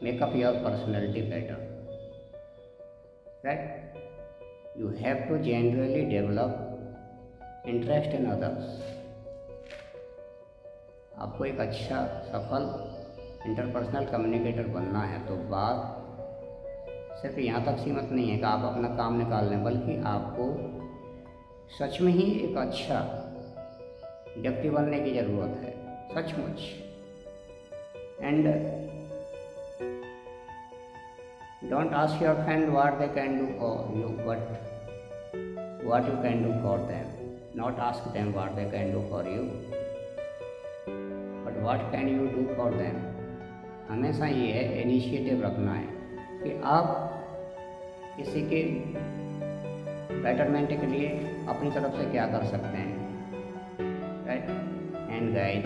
make up your personality better, right? You have to genuinely develop interest in others. आपको एक अच्छा सफल interpersonal communicator बनना है तो बात सिर्फ यहाँ तक सीमित नहीं है कि आप अपना काम निकाल लें, बल्कि आपको सच में ही एक अच्छा व्यक्ति बनने की ज़रूरत है, सचमुच। And don't ask your friend what they can do for you, but what you can do for them. Not ask them what they can do for you, but what can you do for them. हमेशा ये है initiative रखना है कि आप किसी के betterment के लिए अपनी तरफ से क्या कर सकते हैं, right? And guide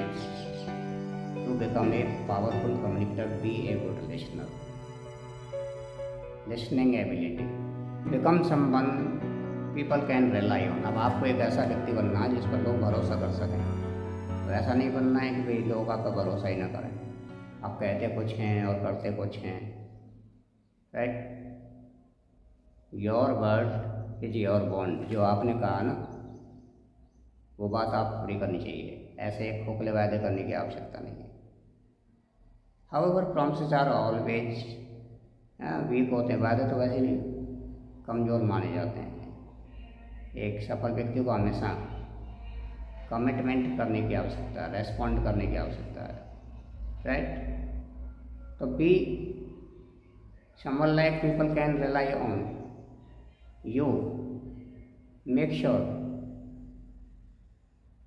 to become a powerful communicator, be a good listener. Listening ability, become someone people can rely on. अब आपको एक ऐसा व्यक्ति बनना है जिस पर लोग भरोसा कर सकें। तो ऐसा नहीं बनना है कि भाई लोग आपका भरोसा ही ना करें, आप कहते कुछ हैं और करते कुछ हैं, right? Your word is your bond. जो आपने कहा ना वो बात आप पूरी करनी चाहिए, ऐसे खोखले वायदे करने की आवश्यकता नहीं है। However promises are always weak होते हैं, वायदे तो वैसे भी कमज़ोर माने जाते हैं। एक सफल व्यक्ति को हमेशा कमिटमेंट करने की आवश्यकता है, रेस्पॉन्ड करने की आवश्यकता है, राइट? तो be someone like people can rely on you. Make sure,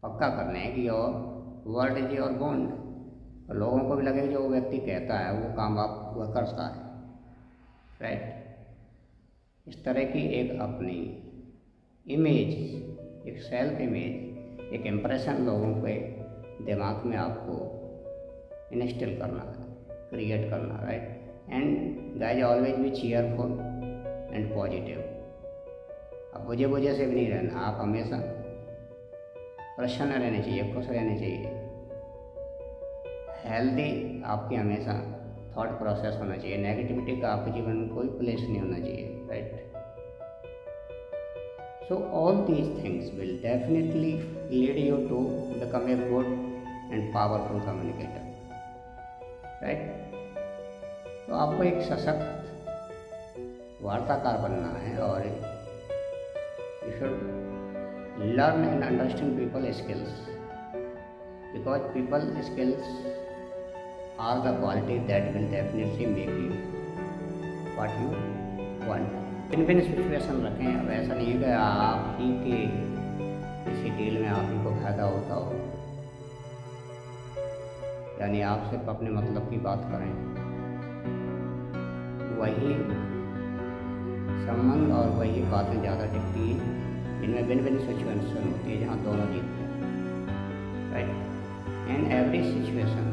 पक्का करना है कि your word is your bond. और लोगों को भी लगे जो व्यक्ति कहता है वो काम आप वह करता है, राइट? इस तरह की एक अपनी इमेज, एक सेल्फ इमेज, एक इम्प्रेशन लोगों के दिमाग में आपको इंस्टिल करना है, क्रिएट करना, right? And guys always be cheerful and positive. अब बुझे से भी नहीं रहना, आप हमेशा प्रसन्न रहने चाहिए, खुश रहने चाहिए। हेल्दी आपकी हमेशा थॉट प्रोसेस होना चाहिए, नेगेटिविटी का आपके जीवन में कोई प्लेस नहीं होना चाहिए, right? So all these things will definitely lead you to become a good and powerful communicator, right? तो आपको एक सशक्त वार्ताकार बनना है और you should learn and understand people skills, because people skills are the quality that will definitely make you what you want. भिन्न situation रखें। अब ऐसा नहीं है कि आप ही के किसी डील में आप ही को फायदा होता हो, यानी आप सिर्फ अपने मतलब की बात करें। वही संबंध और वही बातें ज़्यादा टिकती हैं जिनमें भिन्न सिचुएशन होती है जहाँ दोनों जीतते हैं, right? In every situation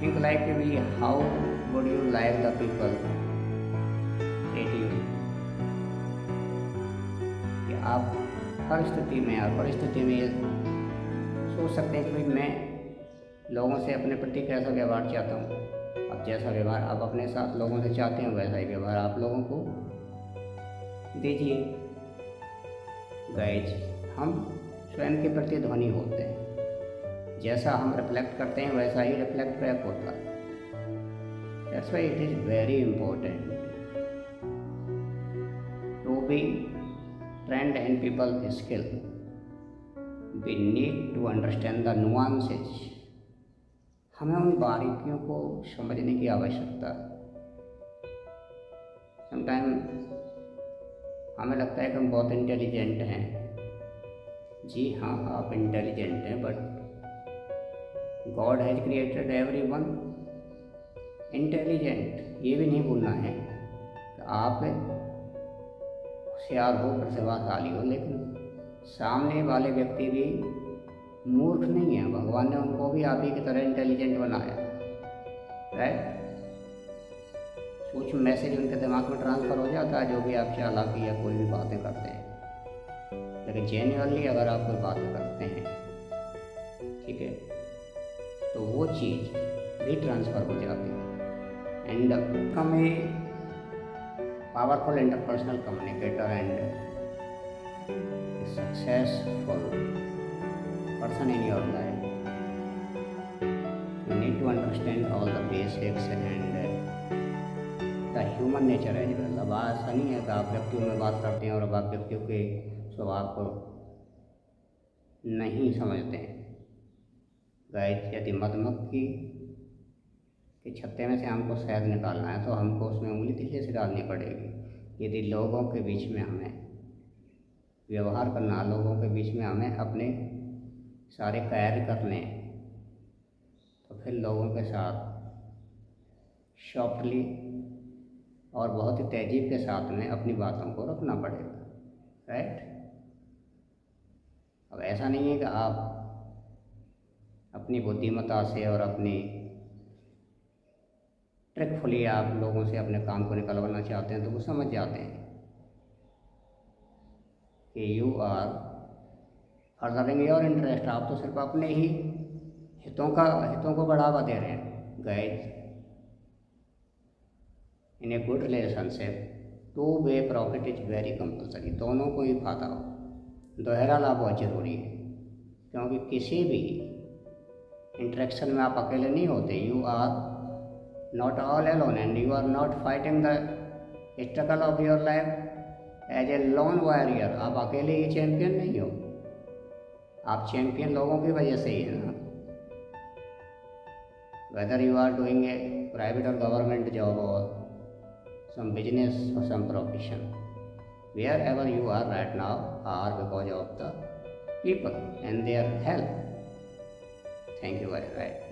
think like we how would you like the people treat you. कि आप हर स्थिति में और परिस्थिति में सोच सकते हैं कि भाई मैं लोगों से अपने प्रति कैसा व्यवहार चाहता हूँ। अब जैसा व्यवहार आप अपने साथ लोगों से चाहते हैं वैसा ही व्यवहार आप लोगों को दीजिए। गाइज, हम स्वयं के प्रति ध्वनि होते हैं, जैसा हम रिफ्लेक्ट करते हैं वैसा ही रिफ्लेक्ट बैक होता है। That's why it is very important to be trained in people skill. We need to understand the nuances. हमें उन बारीकियों को समझने की आवश्यकता है। समटाइम हमें लगता है कि हम बहुत इंटेलिजेंट हैं। जी हाँ, आप इंटेलिजेंट हैं, but God has created everyone intelligent. ये भी नहीं भूलना है कि आप होशियार हो, प्रतिभाशाली हो, लेकिन सामने वाले व्यक्ति भी मूर्ख नहीं है। भगवान ने उनको भी आप ही की तरह इंटेलिजेंट बनाया, राइट? सूक्ष्म मैसेज उनके दिमाग में ट्रांसफ़र हो जाता है जो भी आप चालाकी या कोई भी बातें करते हैं। लेकिन जेन्युइनली अगर आप कोई बातें करते हैं, ठीक है, तो वो चीज़ भी ट्रांसफ़र हो जाती है। And come a powerful interpersonal communicator and successful person in your life, you need to understand all the basics and the human nature as well। अब ऐसा नहीं है कि आप व्यक्तियों में बात करते हैं और अब आप व्यक्तियों के स्वभाव को नहीं समझते हैं। गाइस, यदि मधुमक्खी के छत्ते में से हमको शहद निकालना है तो हमको उसमें उंगली धीरे से डालनी पड़ेगी। यदि लोगों के बीच में हमें व्यवहार करना, लोगों के बीच में हमें अपने सारे कार्य करने, तो फिर लोगों के साथ सॉफ्टली और बहुत ही तहजीब के साथ में अपनी बातों को रखना पड़ेगा, राइट। अब ऐसा नहीं है कि आप अपनी बुद्धिमत्ता से और अपनी ट्रिकफुली आप लोगों से अपने काम को निकलवाना चाहते हैं तो वो समझ जाते हैं कि you are furthering your interest. आप तो सिर्फ अपने ही हितों को बढ़ावा दे रहे हैं। Guys, in a good relationship two way profit is very compulsory. दोनों को ही फायदा हो, दोहरा लाभ बहुत जरूरी है, क्योंकि किसी भी इंटरेक्शन में आप अकेले नहीं होते। You are not all alone and you are not fighting the struggle of your life as a lone warrior. आप अकेले ही चैंपियन नहीं हो, आप चैंपियन लोगों की वजह से ही है ना। Whether you are doing a private और गवर्नमेंट जॉब और सम बिजनेस और some profession, wherever you are right now are because of the people and their help. Thank you very much.